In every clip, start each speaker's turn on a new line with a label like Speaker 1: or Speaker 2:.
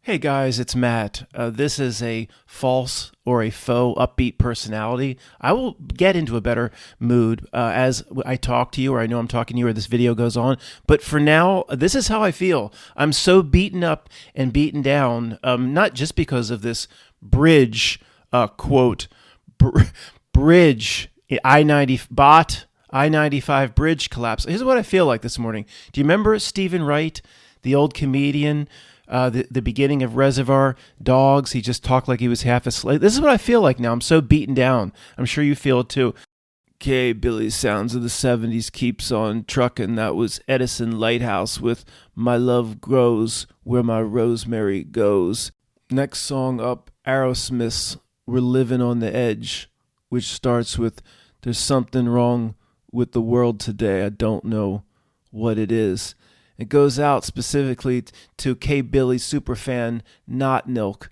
Speaker 1: Hey guys, it's Matt. This is a false or a faux upbeat personality. I will get into a better mood as I talk to you, or I know I'm talking to you, or this video goes on. But for now, this is how I feel. I'm so beaten up and beaten down, not just because of this bridge quote, bridge, I-95 bridge collapse. Here's what I feel like this morning. Do you remember Stephen Wright, the old comedian? The beginning of Reservoir Dogs, he just talked like he was half asleep. This is what I feel like now. I'm so beaten down. I'm sure you feel it too. Okay, Billy Sounds of the 70s keeps on trucking. That was Edison Lighthouse with My Love Grows Where My Rosemary Goes. Next song up, Aerosmith's We're Living on the Edge, which starts with There's something wrong with the world today. I don't know what it is. It goes out specifically to K-Billy superfan Notnilc.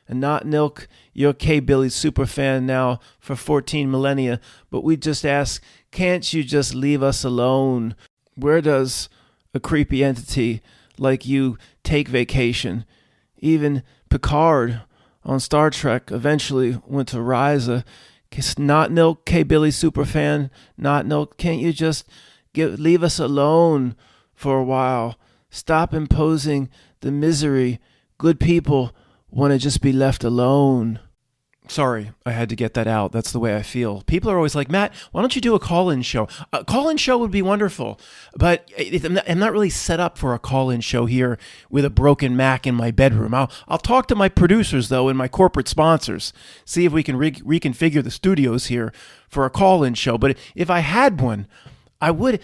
Speaker 1: And Notnilc, you're K-Billy superfan now for 14 millennia, but we just ask, can't you just leave us alone? Where does a creepy entity like you take vacation? Even Picard on Star Trek eventually went to Risa. Notnilc, K-Billy superfan Notnilc, can't you just leave us alone for a while? Stop imposing the misery. Good people want to just be left alone. Sorry, I had to get that out. That's the way I feel. People are always like, Matt, why don't you do a call-in show? A call-in show would be wonderful, but I'm not really set up for a call-in show here with a broken Mac in my bedroom. I'll talk to my producers, though, and my corporate sponsors, see if we can reconfigure the studios here for a call-in show. But if I had one, I would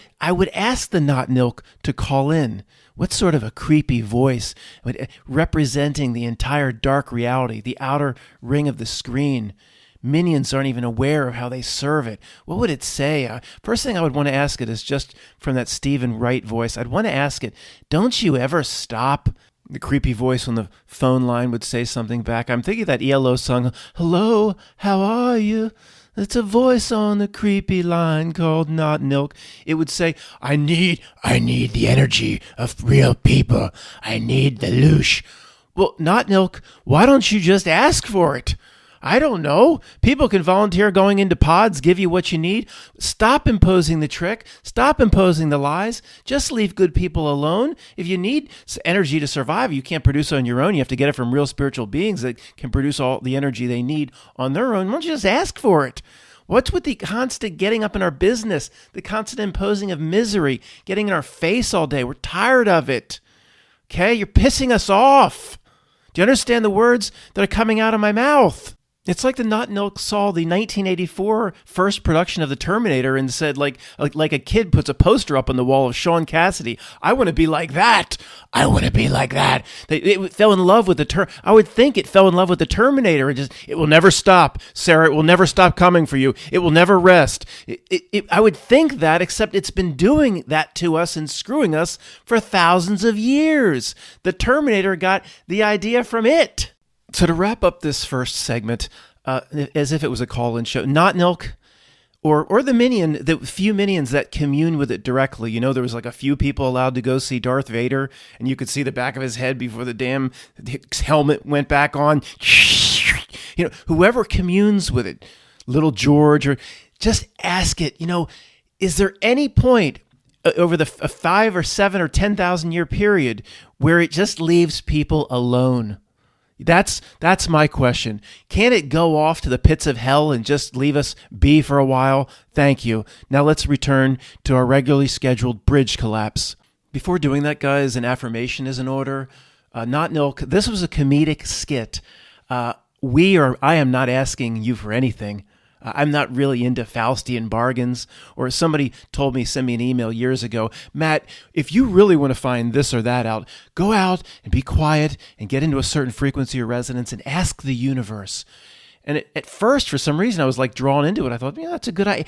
Speaker 1: ask the Notnilc to call in. What sort of a creepy voice representing the entire dark reality, the outer ring of the screen. Minions aren't even aware of how they serve it. What would it say? First thing I would want to ask it is just from that Stephen Wright voice. I'd want to ask it, don't you ever stop? The creepy voice on the phone line would say something back. I'm thinking of that ELO song, Hello, how are you? It's a voice on the creepy line called Notnilc. It would say, I need the energy of real people. I need the loosh. Well, Notnilc, why don't you just ask for it? I don't know. People can volunteer going into pods, give you what you need. Stop imposing the trick. Stop imposing the lies. Just leave good people alone. If you need energy to survive, you can't produce it on your own. You have to get it from real spiritual beings that can produce all the energy they need on their own. Why don't you just ask for it? What's with the constant getting up in our business, the constant imposing of misery, getting in our face all day? We're tired of it. Okay? You're pissing us off. Do you understand the words that are coming out of my mouth? It's like the Notnilc saw the 1984 first production of The Terminator and said, like a kid puts a poster up on the wall of Sean Cassidy. I want to be like that. I want to be like that. It fell in love with I would think it fell in love with the Terminator and it will never stop, Sarah. It will never stop coming for you. It will never rest. I would think that, except it's been doing that to us and screwing us for thousands of years. The Terminator got the idea from it. So to wrap up this first segment, as if it was a call-in show, Notnilc, or the minion, the few minions that commune with it directly. You know, there was like a few people allowed to go see Darth Vader, and you could see the back of his head before the damn helmet went back on. You know, whoever communes with it, Little George, or just ask it, is there any point over a 5 or 7 or 10,000 year period where it just leaves people alone? That's my question. Can it go off to the pits of hell and just leave us be for a while? Thank you. Now let's return to our regularly scheduled bridge collapse. Before doing that, guys, an affirmation is in order. Notnilc, this was a comedic skit. I am not asking you for anything. I'm not really into Faustian bargains. Or as somebody told me, send me an email years ago, Matt, if you really want to find this or that out, go out and be quiet and get into a certain frequency or resonance and ask the universe. And at first, for some reason, I was like drawn into it. I thought, that's a good idea.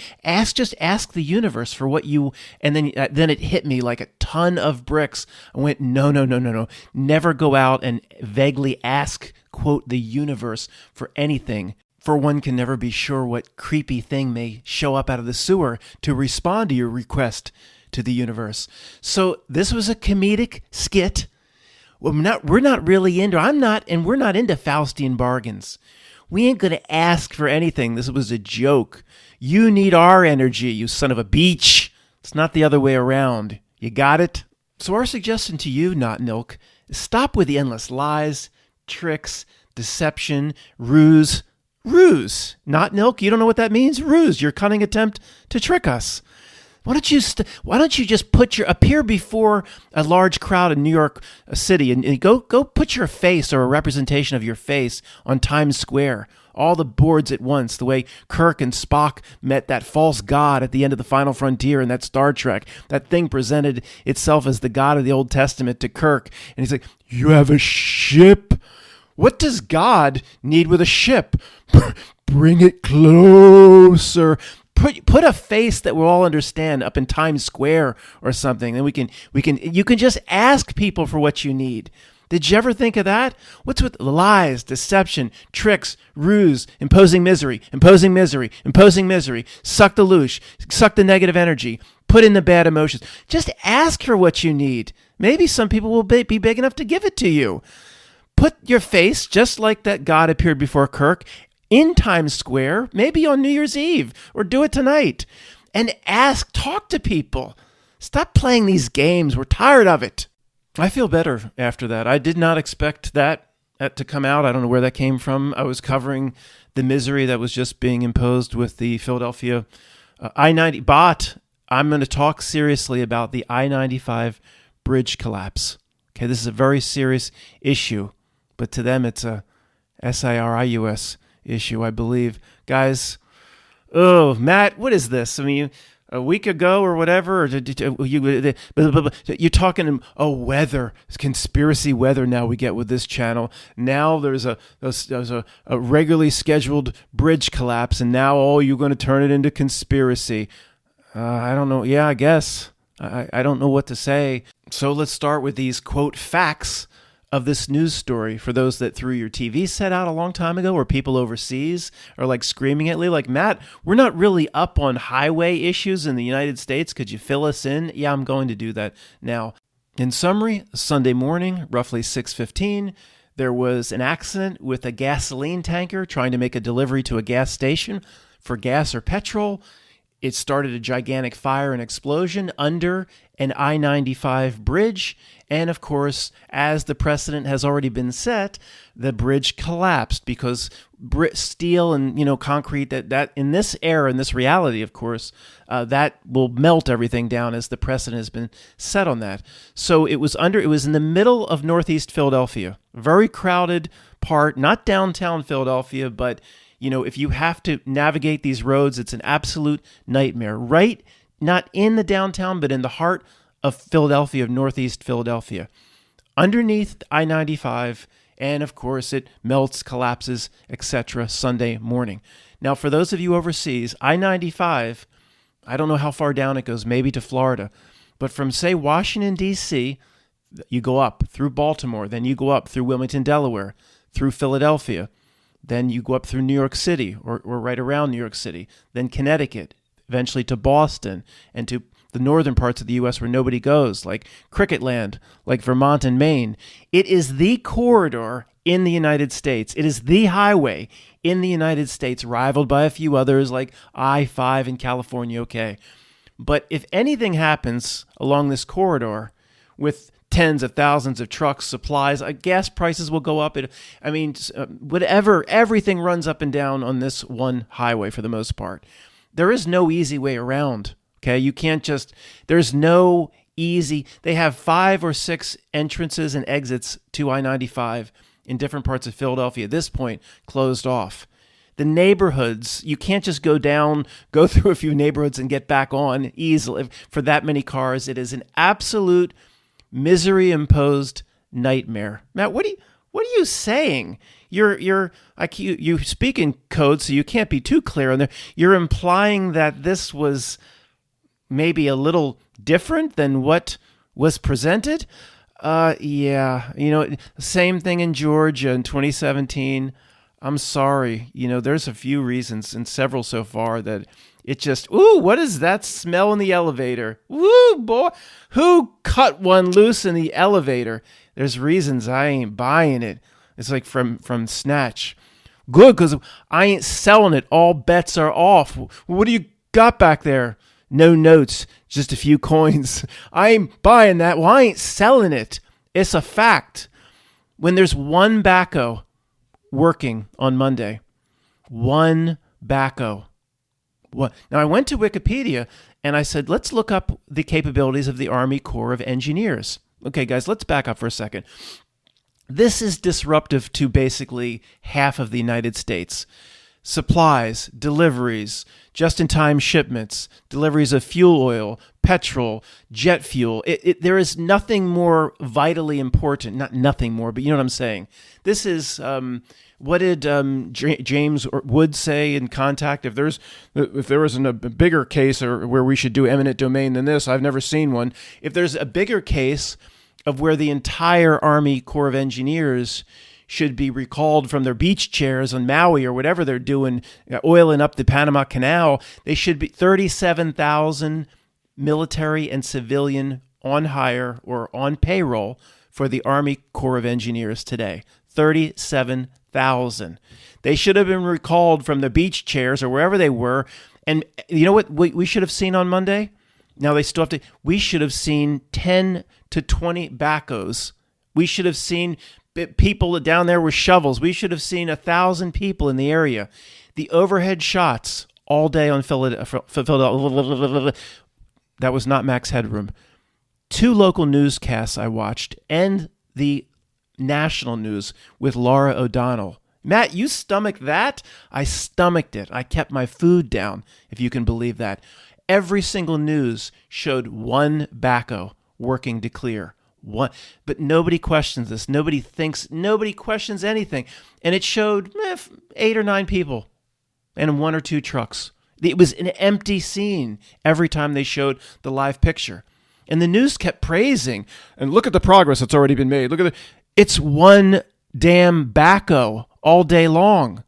Speaker 1: Just ask the universe for what you, and then it hit me like a ton of bricks. I went, no. Never go out and vaguely ask, quote, the universe for anything. For one can never be sure what creepy thing may show up out of the sewer to respond to your request to the universe. So this was a comedic skit Well, we're not really into, I'm not, and we're not into Faustian bargains. We ain't going to ask for anything. This was a joke. You need our energy, you son of a beach. It's not the other way around. You got it? So our suggestion to you, Notnilc, is stop with the endless lies, tricks, deception, ruse. Ruse. Notnilc, you don't know what that means? Ruse, your cunning attempt to trick us. Why don't you just appear before a large crowd in New York City and go put your face or a representation of your face on Times Square, all the boards at once, the way Kirk and Spock met that false god at the end of the Final Frontier in that Star Trek. That thing presented itself as the god of the Old Testament to Kirk, and he's like, "You have a ship? What does God need with a ship? Bring it closer." Put a face that we'll all understand up in Times Square or something. Then you can just ask people for what you need. Did you ever think of that? What's with lies, deception, tricks, ruse, imposing misery, suck the loosh, suck the negative energy, put in the bad emotions. Just ask for what you need. Maybe some people will be big enough to give it to you. Put your face, just like that God appeared before Kirk, in Times Square, maybe on New Year's Eve, or do it tonight, and talk to people. Stop playing these games. We're tired of it. I feel better after that. I did not expect that to come out. I don't know where that came from. I was covering the misery that was just being imposed with the Philadelphia I-90 bot. I'm going to talk seriously about the I-95 bridge collapse. Okay, this is a very serious issue, but to them it's a SIRIUS issue, I believe. Guys, Matt, what is this? I mean, a week ago or whatever, you're talking, weather, conspiracy weather now we get with this channel. Now there's a regularly scheduled bridge collapse, and now, you're going to turn it into conspiracy. I don't know. Yeah, I guess. I don't know what to say. So let's start with these, quote, facts of this news story for those that threw your TV set out a long time ago, or people overseas are like screaming at me like, "Matt, we're not really up on highway issues in the United States. Could you fill us in?" Yeah, I'm going to do that now. In summary, Sunday morning, roughly 6:15, there was an accident with a gasoline tanker trying to make a delivery to a gas station for gas or petrol. It started a gigantic fire and explosion under an I-95 bridge. And of course, as the precedent has already been set, the bridge collapsed because steel and concrete that in this era, in this reality, of course, that will melt everything down as the precedent has been set on that. So it was in the middle of Northeast Philadelphia, very crowded part, not downtown Philadelphia, but if you have to navigate these roads, it's an absolute nightmare. Right, not in the downtown, but in the heart of Philadelphia, of Northeast Philadelphia. Underneath I-95, and of course it melts, collapses, etc. Sunday morning. Now, for those of you overseas, I-95, I don't know how far down it goes, maybe to Florida, but from, say, Washington, D.C., you go up through Baltimore, then you go up through Wilmington, Delaware, through Philadelphia, then you go up through New York City or right around New York City, then Connecticut, eventually to Boston and to the northern parts of the U.S. where nobody goes, like Cricket Land, like Vermont and Maine. It is the corridor in the United States. It is the highway in the United States, rivaled by a few others like I-5 in California, okay. But if anything happens along this corridor with tens of thousands of trucks, supplies, gas prices will go up. Whatever, everything runs up and down on this one highway for the most part. There is no easy way around, okay? You can't there's no easy, they have 5 or 6 entrances and exits to I-95 in different parts of Philadelphia at this point, closed off. The neighborhoods, you can't just go through a few neighborhoods and get back on easily. For that many cars, it is an absolute misery-imposed nightmare. Matt, what are you saying? You speak in code, so you can't be too clear on there. You're implying that this was maybe a little different than what was presented? Yeah. Same thing in Georgia in 2017. I'm sorry. There's a few reasons, and several so far, that it just, what is that smell in the elevator? Woo, boy. Who cut one loose in the elevator? There's reasons I ain't buying it. It's like from Snatch. Good, because I ain't selling it. All bets are off. What do you got back there? No notes, just a few coins. I ain't buying that. Well, I ain't selling it. It's a fact. When there's one backhoe working on Monday, one backhoe. What? Now, I went to Wikipedia and I said, let's look up the capabilities of the Army Corps of Engineers. Okay, guys, let's back up for a second. This is disruptive to basically half of the United States. Supplies, deliveries, just-in-time shipments, deliveries of fuel oil, petrol, jet fuel. There is nothing more vitally important. Not nothing more, but you know what I'm saying. This is what did James Wood say in Contact? If there isn't a bigger case or where we should do eminent domain than this, I've never seen one. If there's a bigger case of where the entire Army Corps of Engineers should be recalled from their beach chairs on Maui or whatever they're doing, oiling up the Panama Canal, they should be 37,000 military and civilian on hire or on payroll for the Army Corps of Engineers today. 37,000. They should have been recalled from the beach chairs or wherever they were. And you know what we should have seen on Monday? Now they still have to. We should have seen 10 to 20 backhoes. We should have seen people that down there with shovels. We should have seen 1,000 people in the area. The overhead shots all day on Philadelphia. That was not Max Headroom. 2 local newscasts I watched and the national news with Laura O'Donnell. Matt, you stomached that? I stomached it. I kept my food down, if you can believe that. Every single news showed one backhoe working to clear. One, but nobody questions this. Nobody questions anything. And it showed 8 or 9 people and 1 or 2 trucks. It was an empty scene every time they showed the live picture. And the news kept praising. And look at the progress that's already been made. It's one damn backhoe all day long.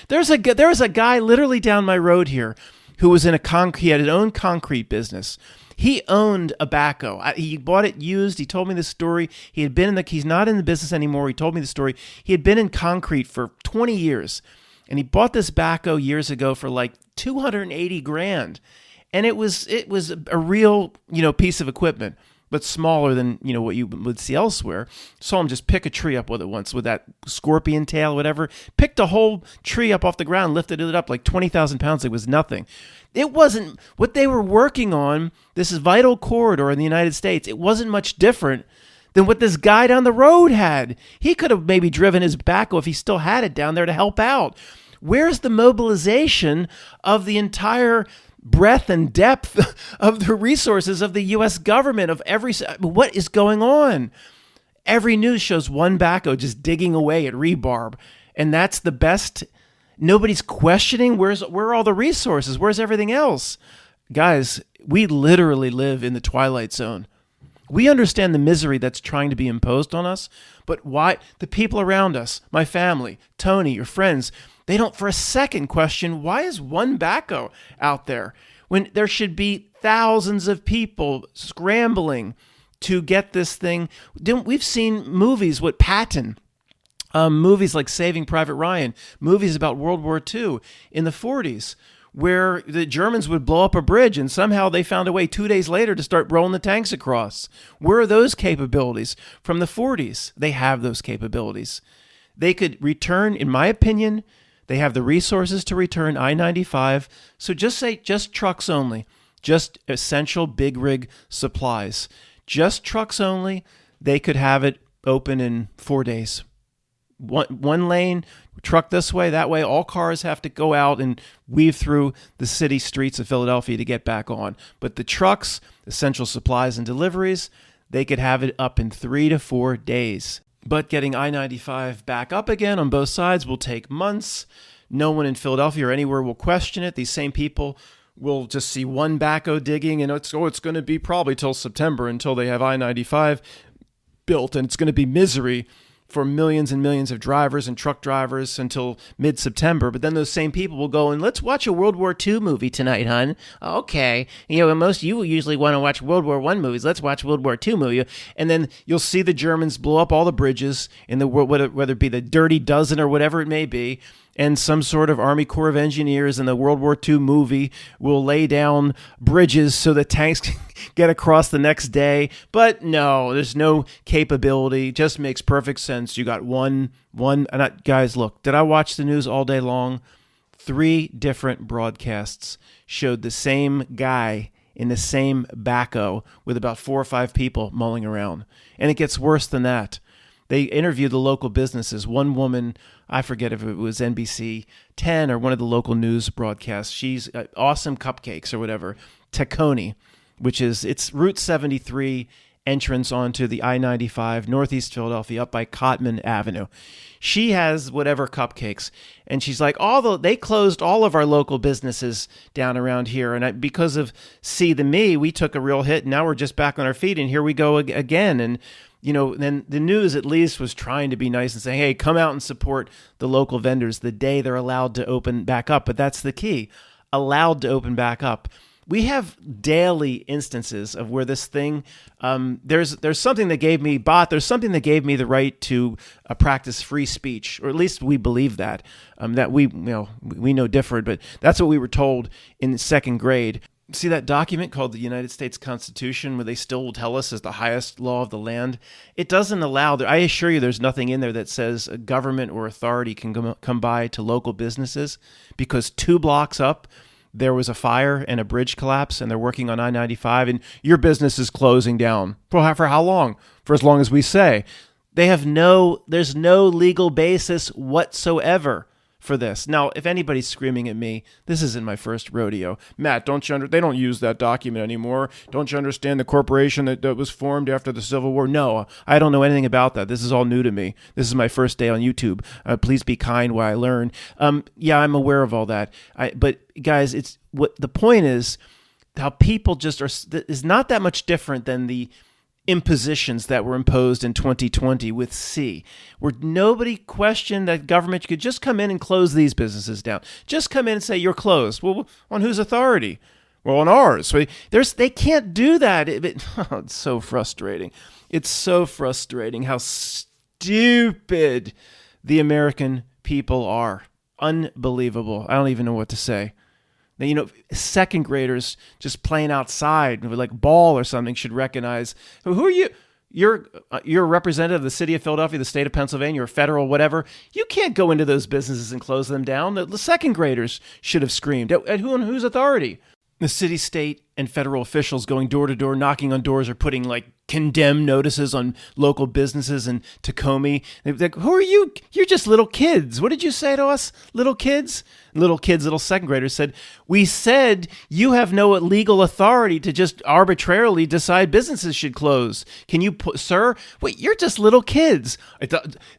Speaker 1: There's a guy literally down my road here who was he had his own concrete business. He owned a backhoe. He bought it used. He told me the story. He's not in the business anymore. He told me the story. He had been in concrete for 20 years. And he bought this backhoe years ago for like $280,000. And it was a real, piece of equipment, but smaller than, what you would see elsewhere. Saw him just pick a tree up with it once with that scorpion tail, whatever. Picked a whole tree up off the ground, lifted it up like 20,000 pounds. It was nothing. It wasn't what they were working on. This is vital corridor in the United States. It wasn't much different than what this guy down the road had. He could have maybe driven his backhoe if he still had it down there to help out. Where's the mobilization of the entire breadth and depth of the resources of the U.S. government, what is going on? Every news shows one backhoe just digging away at rebarb. And that's the best. Nobody's questioning where are all the resources? Where's everything else? Guys, we literally live in the twilight zone. We understand the misery that's trying to be imposed on us, but why the people around us, my family, Tony, your friends, they don't for a second question, why is one backhoe out there when there should be thousands of people scrambling to get this thing? We've seen movies with Patton, movies like Saving Private Ryan, movies about World War II in the 40s, where the Germans would blow up a bridge and somehow they found a way 2 days later to start rolling the tanks across. Where are those capabilities from the 40s? They have those capabilities. They could return, in my opinion, they have the resources to return I-95. So just trucks only, just essential big rig supplies, just trucks only. They could have it open in 4 days. One lane, truck this way, that way. All cars have to go out and weave through the city streets of Philadelphia to get back on. But the trucks, essential supplies and deliveries, they could have it up in 3 to 4 days. But getting I-95 back up again on both sides will take months. No one in Philadelphia or anywhere will question it. These same people will just see one backhoe digging, and it's going to be probably till September until they have I-95 built, and it's going to be misery for millions and millions of drivers and truck drivers until mid-September. But then those same people will go and let's watch a World War II movie tonight, hun. Okay. Most of you usually want to watch World War I movies. Let's watch World War II movie. And then you'll see the Germans blow up all the bridges in the world, whether it be the Dirty Dozen or whatever it may be. And some sort of Army Corps of Engineers in the World War II movie will lay down bridges so the tanks can get across the next day. But no, there's no capability. It just makes perfect sense. You got guys, look, did I watch the news all day long? 3 different broadcasts showed the same guy in the same backhoe with about 4 or 5 people mulling around. And it gets worse than that. They interviewed the local businesses. One woman, I forget if it was NBC 10 or one of the local news broadcasts. She's Awesome Cupcakes or whatever. Tacony, it's Route 73 entrance onto the I-95, Northeast Philadelphia, up by Cotman Avenue. She has whatever cupcakes, and she's like, they closed all of our local businesses down around here, and because of See the Me, we took a real hit, and now we're just back on our feet, and here we go again, and then the news at least was trying to be nice and saying, hey, come out and support the local vendors the day they're allowed to open back up. But that's the key, allowed to open back up. We have daily instances of where this thing, there's something that gave me, there's something that gave me the right to practice free speech, or at least we believe that, that we know different, but that's what we were told in 2nd grade. See that document called the United States Constitution, where they still will tell us is the highest law of the land? It doesn't allow, I assure you there's nothing in there that says a government or authority can come by to local businesses, because 2 blocks up, there was a fire and a bridge collapse, and they're working on I-95, and your business is closing down. For how long? For as long as we say. There's no legal basis whatsoever for this. Now, if anybody's screaming at me, this isn't my first rodeo. Matt, they don't use that document anymore. Don't you understand the corporation that was formed after the Civil War? No, I don't know anything about that. This is all new to me. This is my first day on YouTube. Please be kind while I learn. Yeah, I'm aware of all that. But guys, the point is how people just is not that much different than the impositions that were imposed in 2020 with C, where nobody questioned that government could just come in and close these businesses down. Just come in and say, you're closed. Well, on whose authority? Well, on ours. They can't do that. It's so frustrating. It's so frustrating how stupid the American people are. Unbelievable. I don't even know what to say. Now, 2nd graders just playing outside with like ball or something should recognize, who are you? You're a representative of the city of Philadelphia, the state of Pennsylvania, or federal, whatever. You can't go into those businesses and close them down. The 2nd graders should have screamed. At whose authority? The city, state, and federal officials going door to door, knocking on doors, or putting like condemn notices on local businesses in Tacony. They're like, who are you? You're just little kids. What did you say to us? Little kids? Little 2nd graders said, we said you have no legal authority to just arbitrarily decide businesses should close. Can you, sir? Wait, you're just little kids.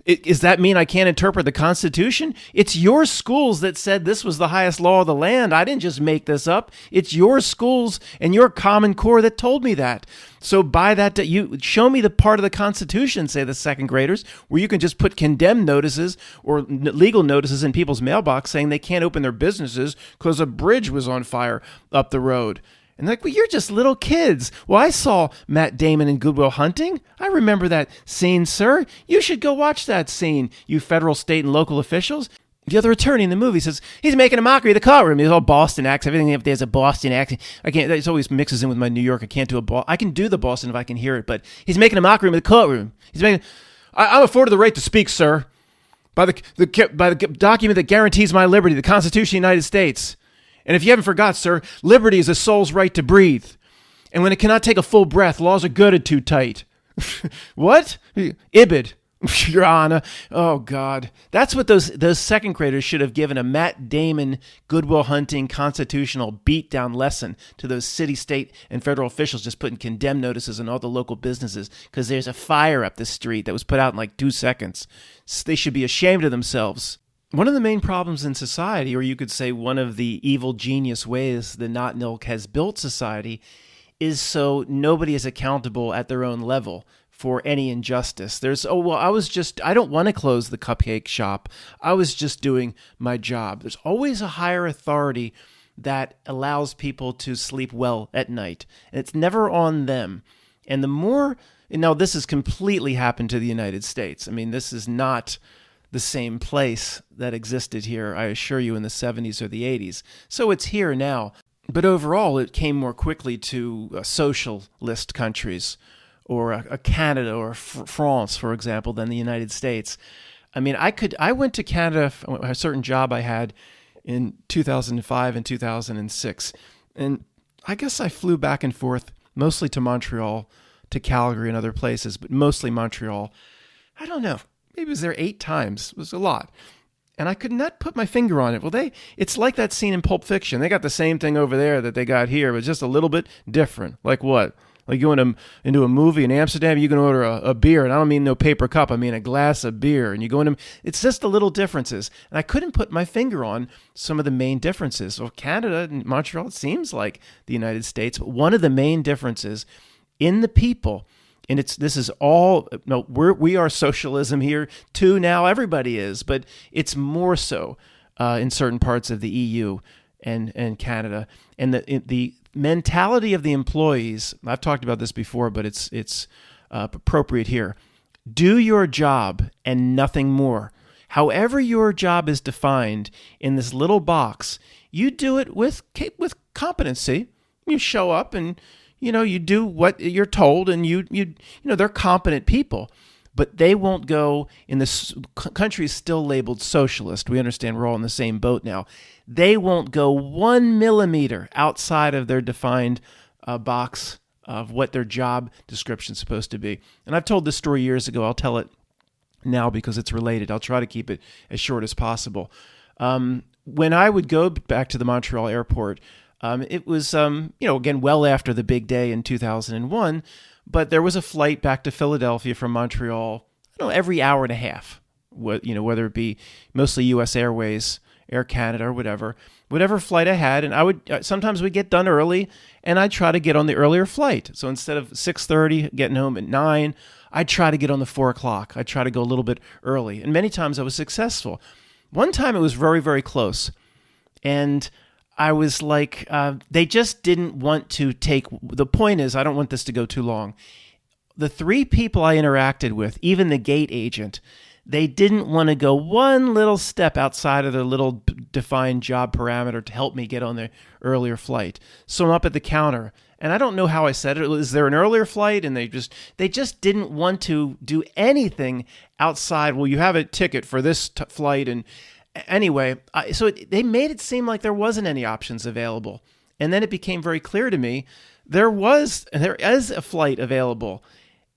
Speaker 1: Does that mean I can't interpret the Constitution? It's your schools that said this was the highest law of the land. I didn't just make this up. It's your schools and your Common Core that told me that. So by that, you show me the part of the Constitution, say the 2nd graders, where you can just put condemn notices or legal notices in people's mailbox saying they can't open their businesses because a bridge was on fire up the road. And they're like, well, you're just little kids. Well, I saw Matt Damon in Good Will Hunting. I remember that scene, sir. You should go watch that scene, you federal, state, and local officials. The other attorney in the movie says, he's making a mockery of the courtroom. He's all Boston accent. Everything, if there's a Boston accent. I can't, it always mixes in with my New York. I can't do I can do the Boston if I can hear it, but he's making a mockery of the courtroom. I'm afforded the right to speak, sir, by the document that guarantees my liberty, the Constitution of the United States. And if you haven't forgot, sir, liberty is a soul's right to breathe. And when it cannot take a full breath, laws are girded too tight. What? Ibid. Your Honor. Oh, God. That's what those 2nd graders should have given a Matt Damon Good Will Hunting constitutional beatdown lesson to those city, state, and federal officials just putting condemn notices on all the local businesses because there's a fire up the street that was put out in like 2 seconds. They should be ashamed of themselves. One of the main problems in society, or you could say one of the evil genius ways the Notnilc has built society, is so nobody is accountable at their own level for any injustice. There's, oh, well, I don't want to close the cupcake shop. I was just doing my job. There's always a higher authority that allows people to sleep well at night. And it's never on them. And the more, and now this has completely happened to the United States. I mean, this is not the same place that existed here, I assure you, in the 70s or the 80s. So it's here now. But overall, it came more quickly to socialist countries, or a Canada or France, for example, than the United States. I mean, I went to Canada for a certain job I had in 2005 and 2006. And I guess I flew back and forth, mostly to Montreal, to Calgary and other places, but mostly Montreal. I don't know. Maybe it was there 8 times. It was a lot. And I could not put my finger on it. Well, it's like that scene in Pulp Fiction. They got the same thing over there that they got here, but just a little bit different. Like what? Like you went into a movie in Amsterdam, you can order a beer, and I don't mean no paper cup, I mean a glass of beer. And you go into, it's just the little differences. And I couldn't put my finger on some of the main differences. Well, Canada and Montreal, it seems like the United States, but one of the main differences in the people, and this is all, no, we are socialism here too now, everybody is, but it's more so in certain parts of the EU and Canada. And the mentality of the employees, I've talked about this before, but it's appropriate here. Do your job and nothing more. However your job is defined in this little box, you do it with competency. You show up and you do what you're told, and they're competent people, but they won't go in this country is still labeled socialist. We understand we're all in the same boat now. They won't go 1 millimeter outside of their defined box of what their job description is supposed to be. And I've told this story years ago. I'll tell it now because it's related. I'll try to keep it as short as possible. When I would go back to the Montreal airport, it was, again, well after the big day in 2001, but there was a flight back to Philadelphia from Montreal, every hour and a half, whether it be mostly U.S. Airways, Air Canada, or whatever flight I had. And sometimes we'd get done early, and I'd try to get on the earlier flight. So instead of 6:30, getting home at 9, I'd try to get on the 4 o'clock. I'd try to go a little bit early. And many times I was successful. One time it was very, very close. And I was like, they just didn't want to take, the point is, I don't want this to go too long. The 3 people I interacted with, even the gate agent, they didn't want to go one little step outside of their little defined job parameter to help me get on the earlier flight. So I'm up at the counter, and I don't know how I said it. Is there an earlier flight? And they just didn't want to do anything outside. Well, you have a ticket for this flight, and anyway, they made it seem like there wasn't any options available. And then it became very clear to me there is a flight available.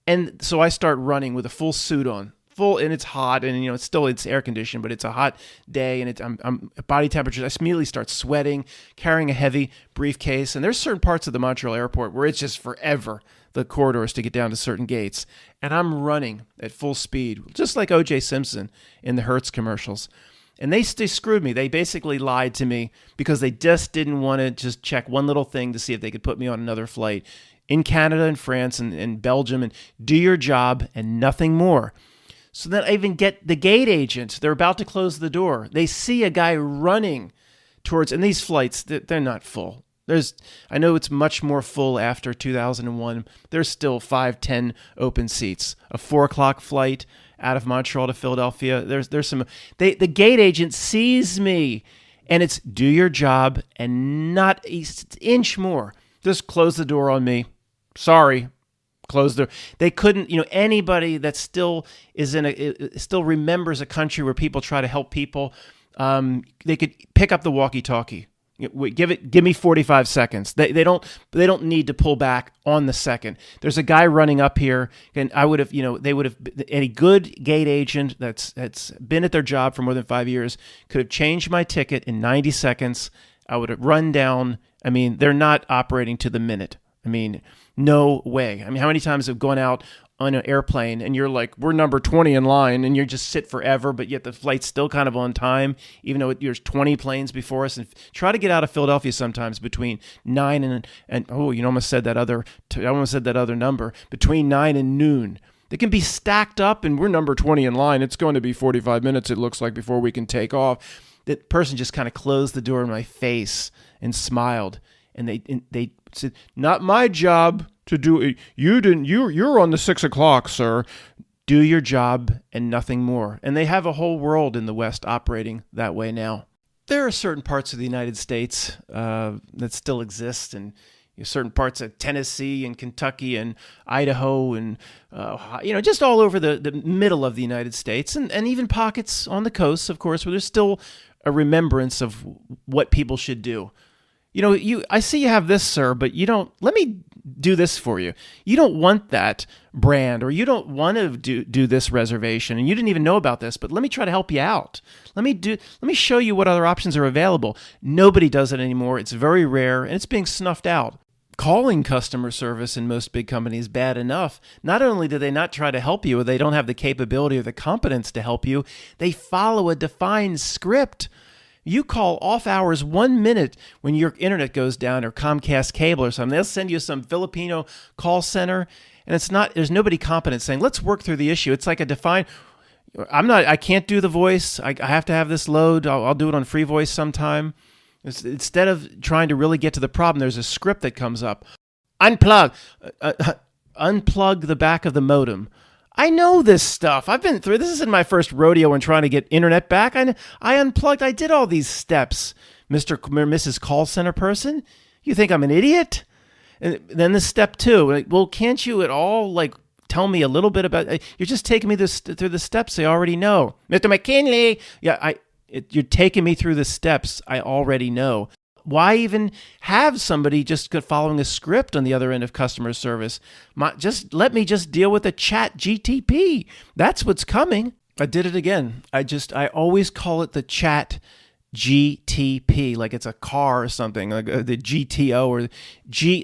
Speaker 1: And so I start running with a full suit on, and it's hot, and it's air conditioned, but it's a hot day, and I'm body temperature. I immediately start sweating, carrying a heavy briefcase. And there's certain parts of the Montreal airport where it's just forever, the corridors to get down to certain gates. And I'm running at full speed, just like O.J. Simpson in the Hertz commercials. And they screwed me. They basically lied to me because they just didn't want to just check one little thing to see if they could put me on another flight in Canada and France and Belgium, and do your job and nothing more. So then I even get the gate agent. They're about to close the door. They see a guy running towards, and these flights, they're not full. I know it's much more full after 2001. There's still 5-10 open seats. A 4 o'clock flight out of Montreal to Philadelphia. There's some. The gate agent sees me, and it's do your job and not an inch more. Just close the door on me. Sorry, close the. They couldn't. Anybody that still is still remembers a country where people try to help people. They could pick up the walkie-talkie. Give me 45 seconds. They don't need to pull back on the second. There's a guy running up here, and I would have, they would have, any good gate agent that's been at their job for more than 5 years could have changed my ticket in 90 seconds. I would have run down. I mean, they're not operating to the minute. I mean, no way. I mean, how many times have gone out on an airplane and you're like, we're number 20 in line, and you just sit forever, but yet the flight's still kind of on time, even though there's 20 planes before us. And try to get out of Philadelphia sometimes between 9 and oh, you almost said that other, I almost said that other number, between 9 and noon. They can be stacked up, and we're number 20 in line. It's going to be 45 minutes, it looks like, before we can take off. That person just kind of closed the door in my face and smiled. And they said, not my job to do it. You're on the 6 o'clock, sir. Do your job and nothing more. And they have a whole world in the West operating that way now. There are certain parts of the United States that still exist, and certain parts of Tennessee and Kentucky and Idaho and, just all over the middle of the United States, and even pockets on the coast, of course, where there's still a remembrance of what people should do. I see you have this, sir, but you don't, let me do this for you. You don't want that brand, or you don't want to do this reservation, and you didn't even know about this, but let me try to help you out. Let me show you what other options are available. Nobody does it anymore. It's very rare, and it's being snuffed out. Calling customer service in most big companies bad enough. Not only do they not try to help you, or they don't have the capability or the competence to help you, they follow a defined script. You call off hours 1 minute when your internet goes down, or Comcast cable or something. They'll send you some Filipino call center, and there's nobody competent saying, let's work through the issue. It's like a defined, I can't do the voice. I have to have this load. I'll do it on free voice sometime. Instead of trying to really get to the problem, there's a script that comes up. Unplug the back of the modem. I know this stuff. I've been through this. Isn't my first rodeo in trying to get internet back. I unplugged. I did all these steps, Mr. or Mrs. Call Center person. You think I'm an idiot? And then the step 2. Like, well, can't you at all tell me a little bit about? You're just taking me through the steps I already know, Mr. McKinley. Yeah, you're taking me through the steps I already know. Why even have somebody just following a script on the other end of customer service? Let me deal with the chat GTP. That's what's coming. I did it again. I always call it the chat GTP, like it's a car or something, like the GTO or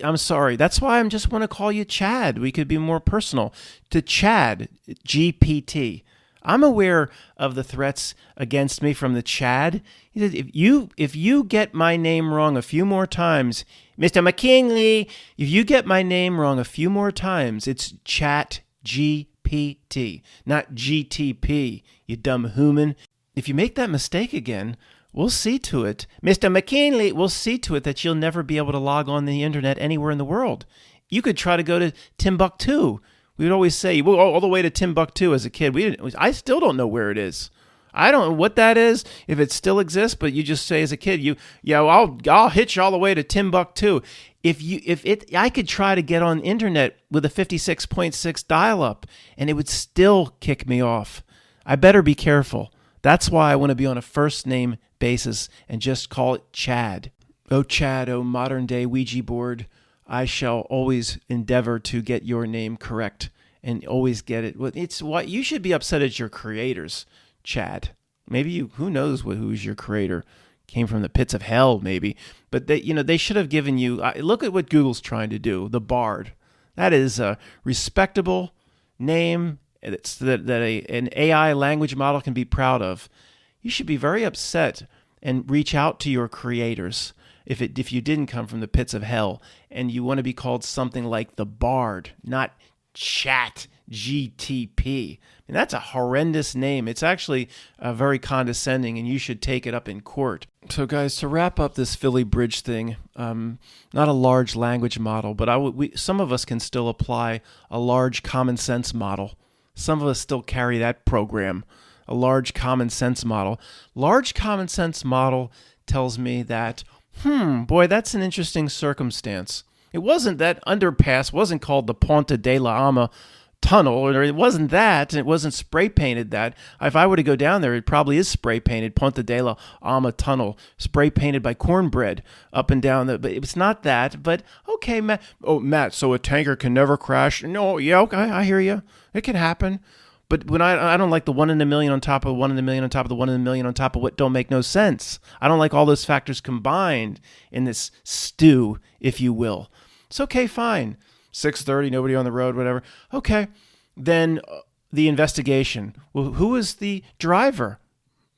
Speaker 1: I'm sorry. That's why I just want to call you Chad. We could be more personal. To Chad GPT. I'm aware of the threats against me from the Chad. He said, if you get my name wrong a few more times, Mr. McKinley, if you get my name wrong a few more times, it's Chat GPT, not GTP, you dumb human. If you make that mistake again, we'll see to it. Mr. McKinley, we'll see to it that you'll never be able to log on the internet anywhere in the world. You could try to go to Timbuktu. We would always say, well, all the way to Timbuktu as a kid. I still don't know where it is. I don't know what that is, if it still exists, but you just say as a kid, I'll hitch all the way to Timbuktu. I could try to get on internet with a 56.6 dial-up, and it would still kick me off. I better be careful. That's why I want to be on a first-name basis and just call it Chad. Oh, Chad, oh, modern-day Ouija board. I shall always endeavor to get your name correct and always get it. It's what you should be upset at your creators, Chad. Maybe who knows who's your creator? Came from the pits of hell, maybe. But they should have given you. Look at what Google's trying to do. The Bard. That is a respectable name that an AI language model can be proud of. You should be very upset and reach out to your creators. If you didn't come from the pits of hell and you want to be called something like the Bard, not Chat GTP. And that's a horrendous name. It's actually very condescending, and you should take it up in court. So, guys, to wrap up this Philly Bridge thing, not a large language model, but some of us can still apply a large common sense model. Some of us still carry that program, a large common sense model. Large common sense model tells me that boy, that's an interesting circumstance. It wasn't that underpass wasn't called the Ponte de la Ama tunnel, or it wasn't that, and it wasn't spray painted that. If I were to go down there, it probably is spray painted, Ponte de la Ama tunnel, spray painted by cornbread up and down. But it's not that. But okay, Matt. Oh, Matt. So a tanker can never crash? No, yeah, okay, I hear you. It can happen. But when I don't like the 1 in a million on top of the 1 in a million on top of the 1 in a million on top of what don't make no sense. I don't like all those factors combined in this stew, if you will. It's okay, fine. 6:30, nobody on the road, whatever. Okay, then the investigation. Well, who was the driver?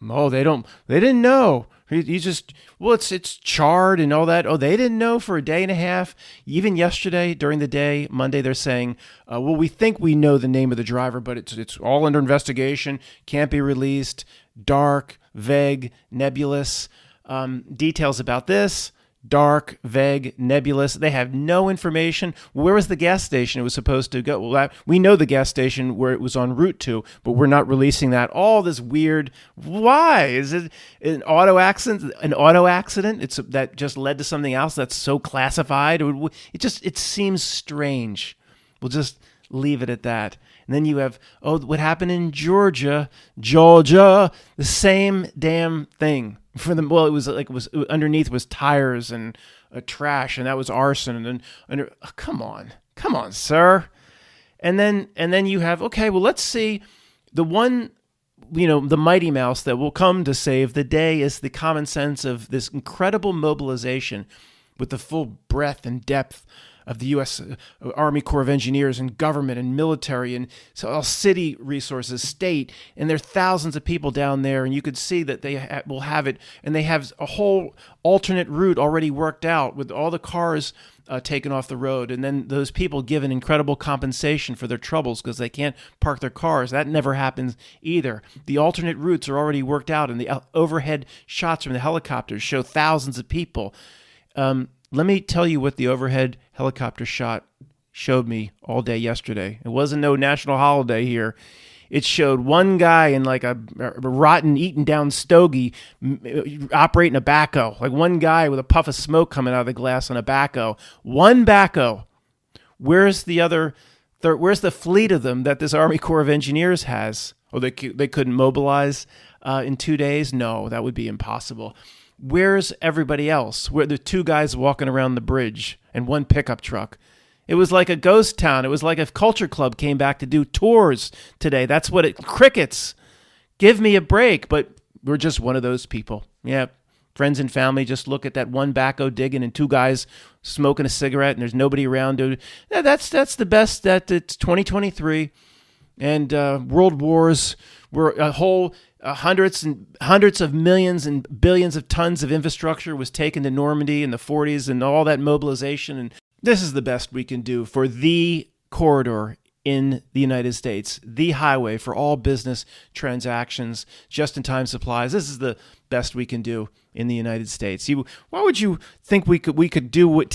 Speaker 1: Oh, they didn't know. He just, well, it's charred and all that. Oh, they didn't know for a day and a half. Even yesterday during the day, Monday, they're saying, well, we think we know the name of the driver, but it's all under investigation. Can't be released. Dark, vague, nebulous. Details about this. Dark, vague, nebulous. They have no information. Where was the gas station it was supposed to go? Well, we know the gas station where it was en route to, but we're not releasing that. All this weird. Why is it an auto accident? An auto accident? It's that just led to something else that's so classified. It seems strange. We'll just leave it at that. And then you have, what happened in Georgia, the same damn thing. It was underneath was tires and trash, and that was arson. And then, come on, sir. And then you have, okay, well, let's see. The one, the mighty mouse that will come to save the day is the common sense of this incredible mobilization with the full breadth and depth of the U.S. Army Corps of Engineers and government and military and so all city resources, state, and there are thousands of people down there, and you could see that they will have it, and they have a whole alternate route already worked out with all the cars taken off the road, and then those people given incredible compensation for their troubles because they can't park their cars. That never happens either. The alternate routes are already worked out, and the overhead shots from the helicopters show thousands of people. Let me tell you what the overhead helicopter shot showed me all day yesterday. It wasn't no national holiday here. It showed one guy in like a rotten, eaten down stogie operating a backhoe. Like one guy with a puff of smoke coming out of the glass on a backhoe. One backhoe. Where's the other? Where's the fleet of them that this Army Corps of Engineers has? Oh, they couldn't mobilize in 2 days? No, that would be impossible. Where's everybody else? Where the two guys walking around the bridge and one pickup truck? It was like a ghost town. It was like a culture club came back to do tours today. That's what crickets. Give me a break. But we're just one of those people. Yeah, friends and family just look at that one backhoe digging and two guys smoking a cigarette and there's nobody around. Yeah, that's the best. That it's 2023 and world wars were a whole. Hundreds of millions and billions of tons of infrastructure was taken to Normandy in the 40s and all that mobilization. And this is the best we can do for the corridor in the United States, the highway for all business transactions, just-in-time supplies. This is the best we can do in the United States. Why would you think we could do what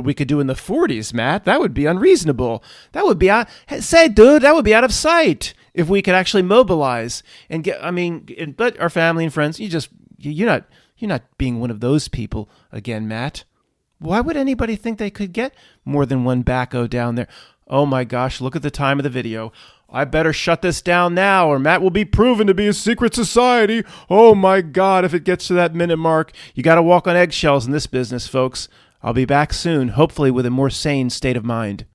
Speaker 1: we could do in the 40s, Matt? That would be unreasonable. That would be that would be out of sight. If we could actually mobilize and but our family and friends, you're not being one of those people again, Matt. Why would anybody think they could get more than one backhoe down there? Oh my gosh, look at the time of the video. I better shut this down now or Matt will be proven to be a secret society. Oh my God, if it gets to that minute mark, you got to walk on eggshells in this business, folks. I'll be back soon, hopefully with a more sane state of mind.